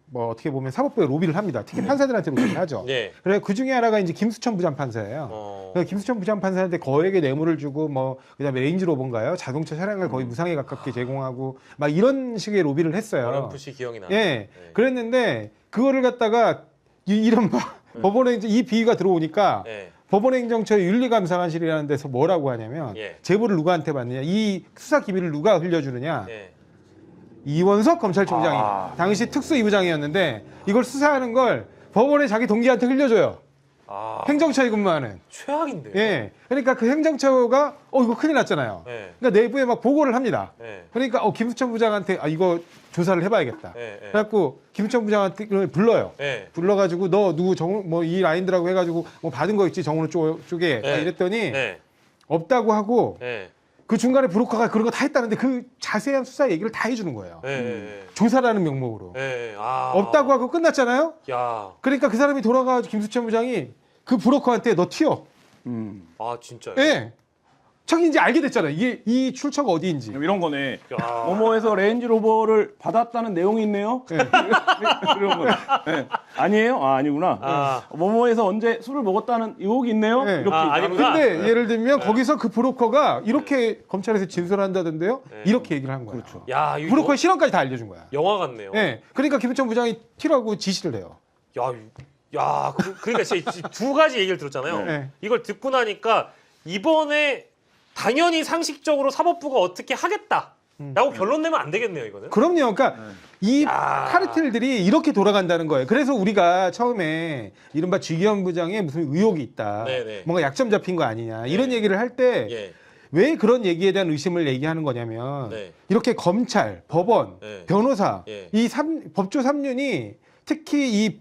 뭐 어떻게 보면 사법부에 로비를 합니다. 특히 판사들한테 로비를 하죠. 예. 그래 그 중에 하나가 이제 김수천 부장판사예요. 그래서 김수천 부장판사한테 거액의 뇌물을 주고 뭐 그다음에 레인지로버인가요? 자동차 차량을 거의 무상에 가깝게 제공하고 막 이런 식의 로비를 했어요. 어렴풋이 기억이 나. 예. 그랬는데 그거를 갖다가 이른바 법원에 이제 이 비위가 들어오니까 예. 법원행정처의 윤리감사관실이라는 데서 뭐라고 하냐면 예. 제보를 누구한테 받느냐, 이 수사 기밀을 누가 흘려주느냐. 예. 이원석 검찰총장이 당시 특수 2부장이었는데 이걸 수사하는 걸 법원에 자기 동기한테 흘려줘요. 아, 행정처에 근무하는. 최악인데요. 예. 그러니까 그 행정처가 이거 큰일 났잖아요. 예. 그러니까 내부에 막 보고를 합니다. 예. 그러니까 김수천 부장한테 이거 조사를 해봐야겠다. 예. 예. 그래갖고 김수천 부장한테 불러요. 예. 불러가지고 너 누구 뭐 이 라인들하고 해가지고 뭐 받은 거 있지 정은호 쪽에 예. 이랬더니 예. 없다고 하고 예. 그 중간에 브로커가 그런 거 다 했다는데 그 자세한 수사 얘기를 다 해주는 거예요. 예. 조사라는 명목으로. 예. 아. 없다고 하고 끝났잖아요. 야. 그러니까 그 사람이 돌아가서 김수천 부장이 그 브로커한테 너 튀어. 아, 진짜요? 예. 자기 이제 알게 됐잖아요. 이게 이 출처가 어디인지. 이런 거네. 야. 뭐뭐에서 레인지로버를 받았다는 내용이 있네요. 이런 거. 네. 아니에요? 아, 아니구나. 아. 뭐뭐에서 언제 술을 먹었다는 의혹이 있네요. 네. 이렇게. 아, 아니구나. 근데 예를 들면 거기서 그 브로커가 이렇게 검찰에서 진술한다던데요. 이렇게 얘기를 한 거예요. 그렇죠. 야, 이거 브로커의 실언까지 다 알려준 거야. 영화 같네요. 예. 그러니까 김수천 부장이 튀라고 지시를 해요. 야, 그러니까 진짜 두 가지 얘기를 들었잖아요. 네. 이걸 듣고 나니까 이번에 당연히 상식적으로 사법부가 어떻게 하겠다. 라고 결론 내면 안 되겠네요, 이거는. 그럼요. 그러니까 이 야. 카르텔들이 이렇게 돌아간다는 거예요. 그래서 우리가 처음에 이른바 주기현 부장에 무슨 의혹이 있다. 네네. 뭔가 약점 잡힌 거 아니냐. 이런 얘기를 할 때 예. 왜 그런 얘기에 대한 의심을 얘기하는 거냐면 네. 이렇게 검찰, 법원, 네. 변호사 예. 이 법조 3륜이 특히 이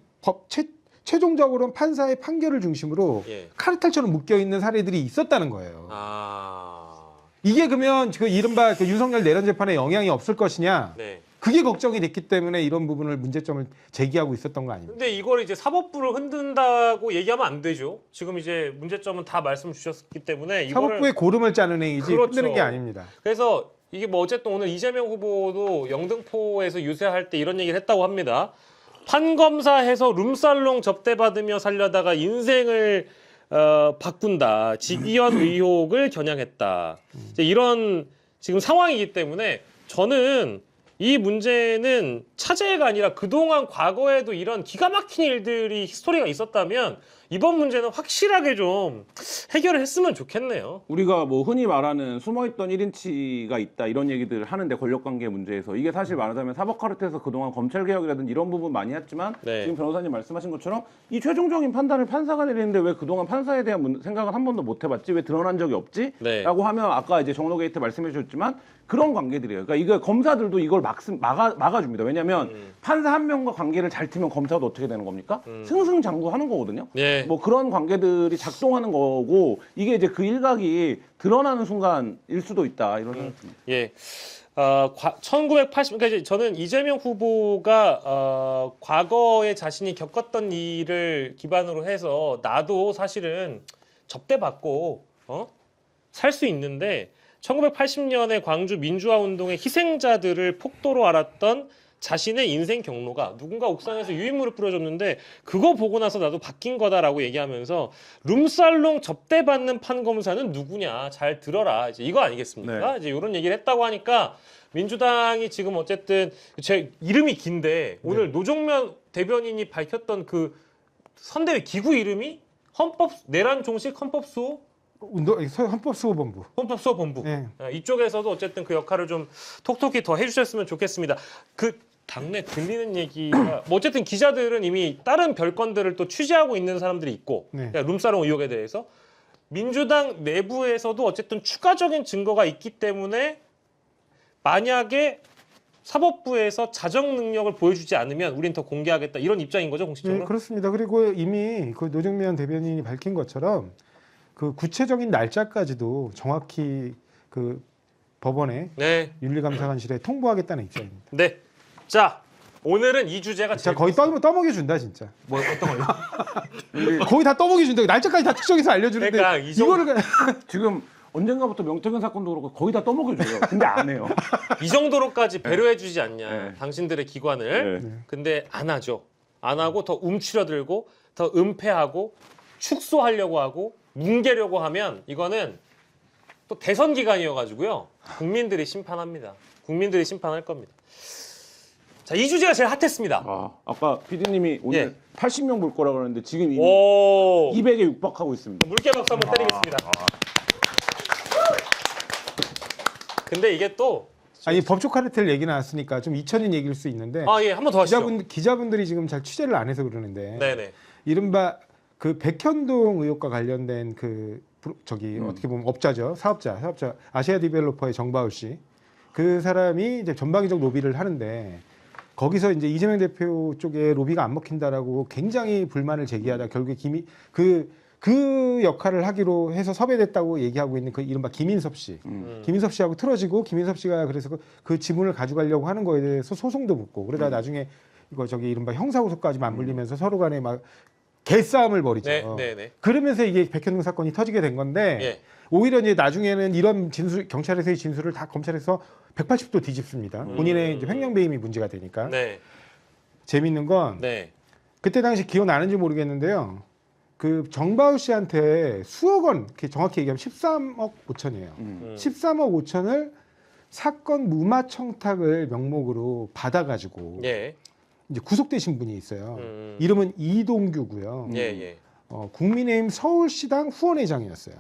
최종적으로는 판사의 판결을 중심으로 예. 카르텔처럼 묶여 있는 사례들이 있었다는 거예요. 아. 이게 그러면 그 이른바 그 윤석열 내란 재판에 영향이 없을 것이냐? 네. 그게 걱정이 됐기 때문에 이런 부분을 문제점을 제기하고 있었던 거 아닙니까? 근데 이걸 이제 사법부를 흔든다고 얘기하면 안 되죠. 지금 이제 문제점은 다 말씀 주셨기 때문에 이거를 사법부의 고름을 짜는 행위지 그렇죠. 흔드는 게 아닙니다. 그래서 이게 뭐 어쨌든 오늘 이재명 후보도 영등포에서 유세할 때 이런 얘기를 했다고 합니다. 판검사해서 룸살롱 접대받으며 살려다가 인생을 바꾼다. 직위원 의혹을 겨냥했다. 이제 이런 지금 상황이기 때문에 저는 이 문제는 차제가 아니라 그동안 과거에도 이런 기가 막힌 일들이 히스토리가 있었다면 이번 문제는 확실하게 좀 해결을 했으면 좋겠네요. 우리가 뭐 흔히 말하는 숨어있던 1인치가 있다 이런 얘기들을 하는데 권력관계 문제에서 이게 사실 말하자면 사법카르텔에서 그동안 검찰개혁이라든지 이런 부분 많이 했지만 네. 지금 변호사님 말씀하신 것처럼 이 최종적인 판단을 판사가 내리는데 왜 그동안 판사에 대한 생각을 한 번도 못 해봤지? 왜 드러난 적이 없지? 네. 라고 하면 아까 이제 정로게이트 말씀해 주셨지만 그런 관계들이에요. 그러니까 이거 검사들도 이걸 막아줍니다. 왜냐하면 판사 한 명과 관계를 잘 트면 검사도 어떻게 되는 겁니까? 승승장구하는 거거든요. 네. 뭐 그런 관계들이 작동하는 거고 이게 이제 그 일각이 드러나는 순간일 수도 있다 이런 생각이 듭니다. 예. 1980, 그러니까 이제 저는 이재명 후보가 과거에 자신이 겪었던 일을 기반으로 해서 나도 사실은 접대받고 살 수 있는데 1980년에 광주 민주화 운동의 희생자들을 폭도로 알았던 자신의 인생 경로가 누군가 옥상에서 유인물을 뿌려줬는데 그거 보고 나서 나도 바뀐 거다라고 얘기하면서 룸살롱 접대받는 판검사는 누구냐 잘 들어라 이제 이거 아니겠습니까? 네. 이제 이런 얘기를 했다고 하니까 민주당이 지금 어쨌든 제 이름이 긴데 오늘 노정면 대변인이 밝혔던 그 선대위 기구 이름이 내란 종식 헌법수호 헌법수호본부. 헌법수호본부. 네. 이쪽에서도 어쨌든 그 역할을 좀 톡톡히 더 해주셨으면 좋겠습니다. 그 당내 들리는 얘기가 뭐 어쨌든 기자들은 이미 다른 별건들을 또 취재하고 있는 사람들이 있고 네. 그러니까 룸사롱 의혹에 대해서 민주당 내부에서도 어쨌든 추가적인 증거가 있기 때문에 만약에 사법부에서 자정 능력을 보여주지 않으면 우린 더 공개하겠다 이런 입장인 거죠 공식적으로? 네, 그렇습니다. 그리고 이미 그 노정면 대변인이 밝힌 것처럼 그 구체적인 날짜까지도 정확히 그 법원에 네. 윤리감사관실에 통보하겠다는 입장입니다. 네. 자 오늘은 이 주제가 진짜 제일 거의 떠먹여 준다 진짜. 뭐 어떤 걸요? 거의 다 떠먹여 준다. 날짜까지 다 특정해서 알려주는데 그러니까 이 정도- 이거를 지금 언젠가부터 명태균 사건도 그렇고 거의 다 떠먹여줘요. 근데 안 해요. 이 정도로까지 배려해주지 않냐 네. 당신들의 기관을. 네. 근데 안 하죠. 안 하고 더 움츠러들고 더 은폐하고 축소하려고 하고 뭉개려고 하면 이거는 또 대선 기간이어가지고요. 국민들이 심판합니다. 국민들이 심판할 겁니다. 자, 이 주제가 제일 핫했습니다. 아까 PD님이 오늘 예. 80명 볼 거라 그러는데 지금 이미 오, 200에 육박하고 있습니다. 물개 박수 한번 때리겠습니다. 근데 이게 또 아니 법조 카르텔 얘기 나왔으니까 좀 잊혀진 얘기일 수 있는데 예, 한 번 더 하시죠. 기자분들이 지금 잘 취재를 안 해서 그러는데 네네. 이른바 그 백현동 의혹과 관련된 그 어떻게 보면 업자죠. 사업자 아시아 디벨로퍼의 정바울 씨. 그 사람이 이제 전방위적 로비를 하는데 거기서 이제 이재명 대표 쪽에 로비가 안 먹힌다라고 굉장히 불만을 제기하다 결국에 그 역할을 하기로 해서 섭외됐다고 얘기하고 있는 그 이른바 김인섭 씨. 김인섭 씨하고 틀어지고 김인섭 씨가 그래서 그 지분을 가져가려고 하는 거에 대해서 소송도 붙고 그러다 나중에 이른바 형사고소까지 맞물리면서 서로 간에 막 개싸움을 벌이죠. 네네. 그러면서 이게 백현동 사건이 터지게 된 건데 예. 오히려 이제 나중에는 이런 경찰에서의 진술을 다 검찰에서 180도 뒤집습니다. 본인의 이제 횡령 배임이 문제가 되니까. 네. 재밌는 건 네. 그때 당시 기억나는지 모르겠는데요. 그 정바우 씨한테 수억 원, 정확히 얘기하면 13억 5천이에요. 13억 5천을 사건 무마 청탁을 명목으로 받아가지고 예. 이제 구속되신 분이 있어요. 이름은 이동규고요. 예. 국민의힘 서울시당 후원회장이었어요.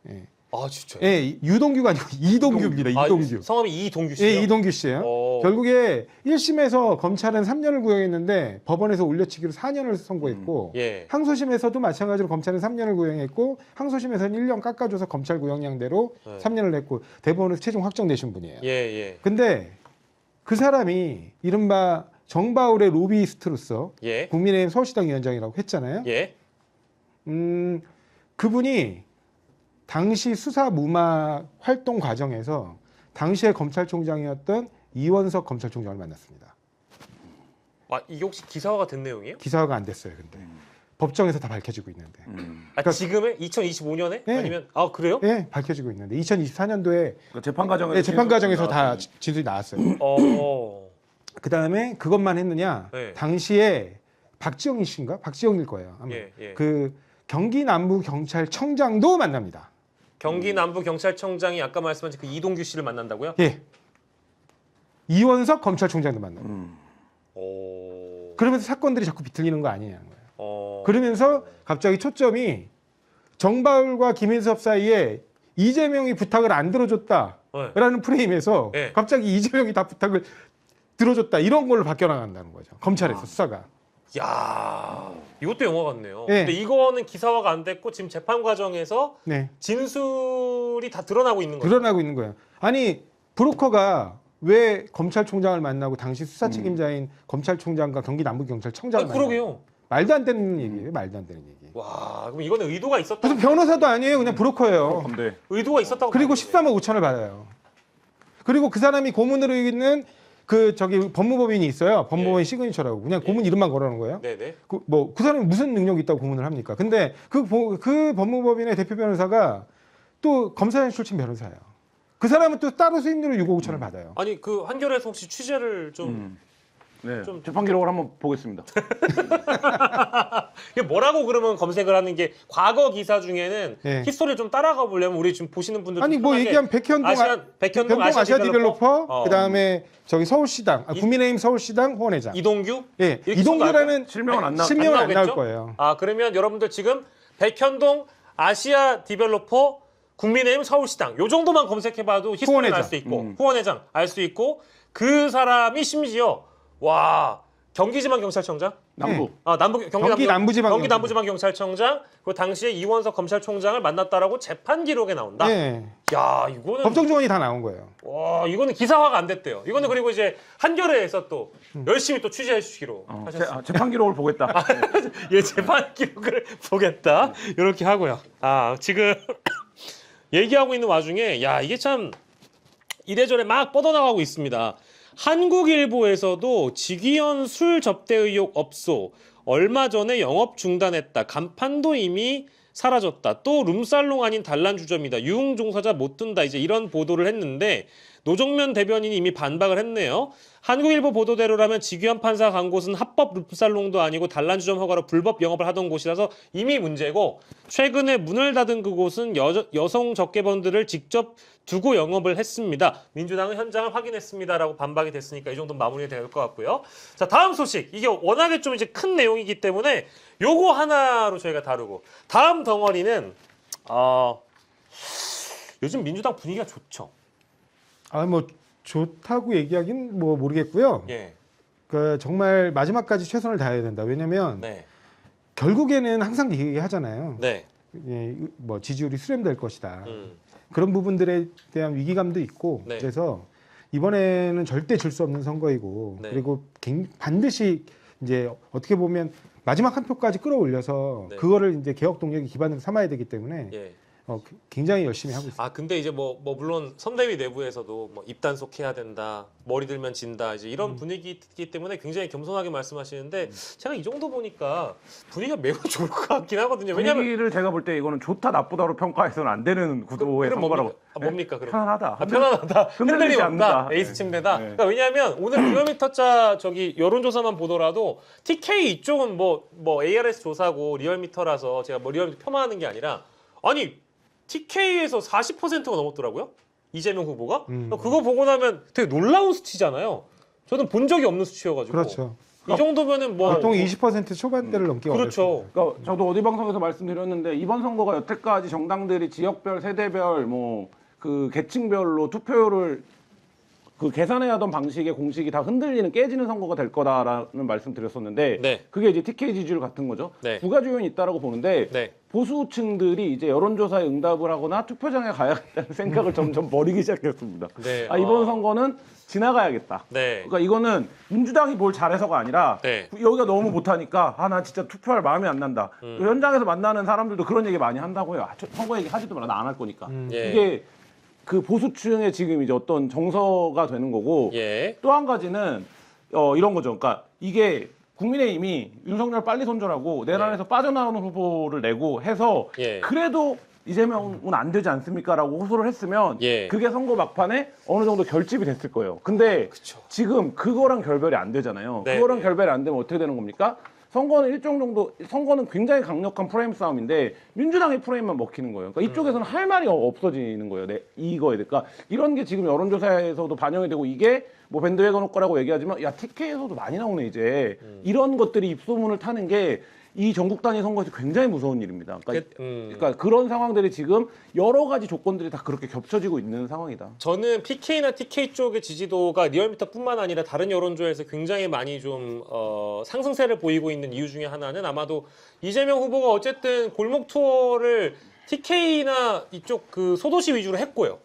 예. 아 진짜요? 예, 유동규가 아니고 이동규입니다. 이동규. 성함이 이동규 씨요? 예, 이동규 씨예요. 결국에 1심에서 검찰은 3년을 구형했는데 법원에서 올려치기로 4년을 선고했고 예. 항소심에서도 마찬가지로 검찰은 3년을 구형했고 항소심에서는 1년 깎아줘서 검찰 구형량대로 네. 3년을 냈고 대법원에서 최종 확정되신 분이에요. 예, 예. 근데 그 사람이 이른바 정바울의 로비이스트로서 예. 국민의힘 서울시당 위원장이라고 했잖아요. 예. 그분이 당시 수사 무마 활동 과정에서 당시의 검찰총장이었던 이원석 검찰총장을 만났습니다. 아, 이게 혹시 기사화가 된 내용이에요? 기사화가 안 됐어요, 근데. 법정에서 다 밝혀지고 있는데. 아, 지금에 2025년에? 네. 아니면 아, 그래요? 예, 밝혀지고 있는데 2024년도에 그 재판 과정에서 재판 과정에서 다 진술이 나왔어요. 그 다음에 그것만 했느냐? 네. 당시에 박지영 씨인가? 박지영일 거예요. 아마. 예, 예. 그 경기 남부 경찰청장도 만납니다. 경기 남부 경찰청장이 아까 말씀하신 그 이동규 씨를 만난다고요? 예. 이원석 검찰총장도 만나고. 그러면서 사건들이 자꾸 비틀리는 거 아니냐는 거예요. 그러면서 갑자기 초점이 정바울과 김인섭 사이에 이재명이 부탁을 안 들어줬다라는 프레임에서 네. 갑자기 이재명이 다 부탁을 들어줬다 이런 걸로 바뀌어 나간다는 거죠. 검찰에서 수사가. 야, 이것도 영화 같네요. 네. 근데 이거는 기사화가 안 됐고 지금 재판 과정에서 네. 진술이 다 드러나고 있는 거죠. 드러나고 있는 거예요. 아니 브로커가 왜 검찰총장을 만나고 당시 수사 책임자인 검찰총장과 경기 남부경찰청장을 만나고 그러게요. 말도 안 되는 얘기예요. 말도 안 되는 얘기. 와, 그럼 이거는 의도가 있었다. 무슨 변호사도 아니에요. 그냥 브로커예요. 근데 의도가 있었다고. 그리고 봐야 되네. 13억 5천을 받아요. 그리고 그 사람이 고문으로 있는 그 저기 법무법인이 있어요. 법무법인 시그니처라고. 그냥 고문 이름만 걸어놓은 거예요. 네네. 그 사람이 무슨 능력이 있다고 고문을 합니까? 근데 그 법무법인의 대표 변호사가 또 검사장 출신 변호사예요. 그 사람은 또 따로 수임료로 6억 5천을 받아요. 아니 그 한겨레에서 혹시 취재를 좀 네. 좀- 재판 기록을 한번 보겠습니다. 이게 뭐라고 그러면 검색을 하는 게 과거 기사 중에는 네. 히스토리를 좀 따라가 보려면 우리 지금 보시는 분들 아니 뭐 얘기하면 백현동 아시아 디벨로퍼 그다음에 저기 서울시당 국민의힘 서울시당 후원회장 이동규 예 이렇게 이동규라는 실명은 안 나. 실명은 안 나올 나오겠죠? 거예요. 아 그러면 여러분들 지금 백현동 아시아 디벨로퍼 국민의힘 서울시당 요 정도만 검색해봐도 히스토리를 후원회장. 알 수 있고 후원회장 알 수 있고 그 사람이 심지어 와 경기지방경찰청장 남부. 아 경기 남부지방 경기 남부지방경찰청장 그 당시에 이원석 검찰총장을 만났다라고 재판 기록에 나온다. 예 야 이거는 법정 증언이 다 나온 거예요. 와 이거는 기사화가 안 됐대요. 이거는 그리고 이제 한겨레에서 또 열심히 또 취재해 주시기로 하셨어요. 재판 기록을 보겠다. 예 재판 기록을 보겠다 이렇게 하고요. 아 지금 얘기하고 있는 와중에 야 이게 참 이래저래 막 뻗어나가고 있습니다. 한국일보에서도 직위원 술 접대 의혹 업소 얼마 전에 영업 중단했다. 간판도 이미 사라졌다. 또 룸살롱 아닌 단란주점이다. 유흥 종사자 못 든다. 이제 이런 보도를 했는데 노정면 대변인이 이미 반박을 했네요. 한국일보 보도대로라면 직위원 판사 간 곳은 합법 룸살롱도 아니고 단란주점 허가로 불법 영업을 하던 곳이라서 이미 문제고 최근에 문을 닫은 그곳은 여성 적개번들을 직접 두고 영업을 했습니다. 민주당은 현장을 확인했습니다라고 반박이 됐으니까 이 정도는 마무리가 될 것 같고요. 자 다음 소식 이게 워낙에 좀 이제 큰 내용이기 때문에 요거 하나로 저희가 다루고 다음 덩어리는 요즘 민주당 분위기가 좋죠. 아 뭐 좋다고 얘기하긴 뭐 모르겠고요. 예. 그 정말 마지막까지 최선을 다해야 된다. 왜냐면 네. 결국에는 항상 얘기하잖아요. 네. 예, 뭐 지지율이 수렴될 것이다. 음. 그런 부분들에 대한 위기감도 있고 네. 그래서 이번에는 절대 질 수 없는 선거이고 네. 그리고 반드시 이제 어떻게 보면 마지막 한 표까지 끌어올려서 네. 그거를 이제 개혁 동력의 기반으로 삼아야 되기 때문에 예. 굉장히 열심히 하고 있습니다. 아 근데 이제 뭐 물론 선대위 내부에서도 뭐 입단속해야 된다, 머리 들면 진다 이제 이런 분위기이기 때문에 굉장히 겸손하게 말씀하시는데 제가 이 정도 보니까 분위기가 매우 좋을 것 같긴 하거든요. 왜냐면 분위기를 제가 볼 때 이거는 좋다 나쁘다로 평가해서는 안 되는 구도의 그럼 선거라고. 뭡니까 그럼? 편안하다. 편안하다. 흔들림 흔들리지 없다. 않는다. 에이스 네. 침대다. 네. 그러니까 왜냐하면 오늘 리얼미터자 저기 여론조사만 보더라도 TK 이쪽은 뭐 ARS 조사고 리얼미터라서 제가 뭐 리얼미터 폄하하는 게 아니라 아니 TK에서 40%가 넘었더라고요. 이재명 후보가. 그거 보고 나면 되게 놀라운 수치잖아요. 저는 본 적이 없는 수치여가지고. 그렇죠. 이 정도면은 뭐 보통 20% 초반대를 넘기가 그렇죠. 그러니까 저도 어디 방송에서 말씀드렸는데 이번 선거가 여태까지 정당들이 지역별, 세대별, 뭐 그 계층별로 투표율을 그 계산해야 하던 방식의 공식이 다 흔들리는 깨지는 선거가 될 거다라는 말씀드렸었는데 네. 그게 이제 TK 지지율 같은 거죠. 네. 두 가지 요인이 있다라고 보는데 네. 보수층들이 이제 여론조사에 응답을 하거나 투표장에 가야겠다는 생각을 점점 버리기 시작했습니다. 네. 이번 선거는 지나가야겠다. 네. 그러니까 이거는 민주당이 뭘 잘해서가 아니라 네. 여기가 너무 못하니까 나 진짜 투표할 마음이 안 난다. 현장에서 만나는 사람들도 그런 얘기 많이 한다고 해요. 선거 얘기 하지도 마라. 나 안 할 거니까. 예. 이게 그 보수층의 지금 이제 어떤 정서가 되는 거고 예. 또 한 가지는 이런 거죠. 그러니까 이게 국민의힘이 윤석열 빨리 손절하고 내란에서 빠져나오는 후보를 내고 해서 예. 그래도 이재명은 안 되지 않습니까라고 호소를 했으면 예. 그게 선거 막판에 어느 정도 결집이 됐을 거예요. 근데 그쵸. 지금 그거랑 결별이 안 되잖아요. 네. 그거랑 결별이 안 되면 어떻게 되는 겁니까? 선거는 일정 정도 선거는 굉장히 강력한 프레임 싸움인데 민주당의 프레임만 먹히는 거예요. 그러니까 이쪽에서는 할 말이 없어지는 거예요. 이거에 그러니까 이런 게 지금 여론조사에서도 반영이 되고 이게 뭐 밴드웨건 효과라고 얘기하지만 야 TK에서도 많이 나오네 이제 이런 것들이 입소문을 타는 게 이 전국 단위 선거에서 굉장히 무서운 일입니다. 그러니까 그런 상황들이 지금 여러 가지 조건들이 다 그렇게 겹쳐지고 있는 상황이다. 저는 PK나 TK 쪽의 지지도가 리얼미터뿐만 아니라 다른 여론조사에서 굉장히 많이 좀 상승세를 보이고 있는 이유 중에 하나는 아마도 이재명 후보가 어쨌든 골목 투어를 TK나 이쪽 그 소도시 위주로 했고요.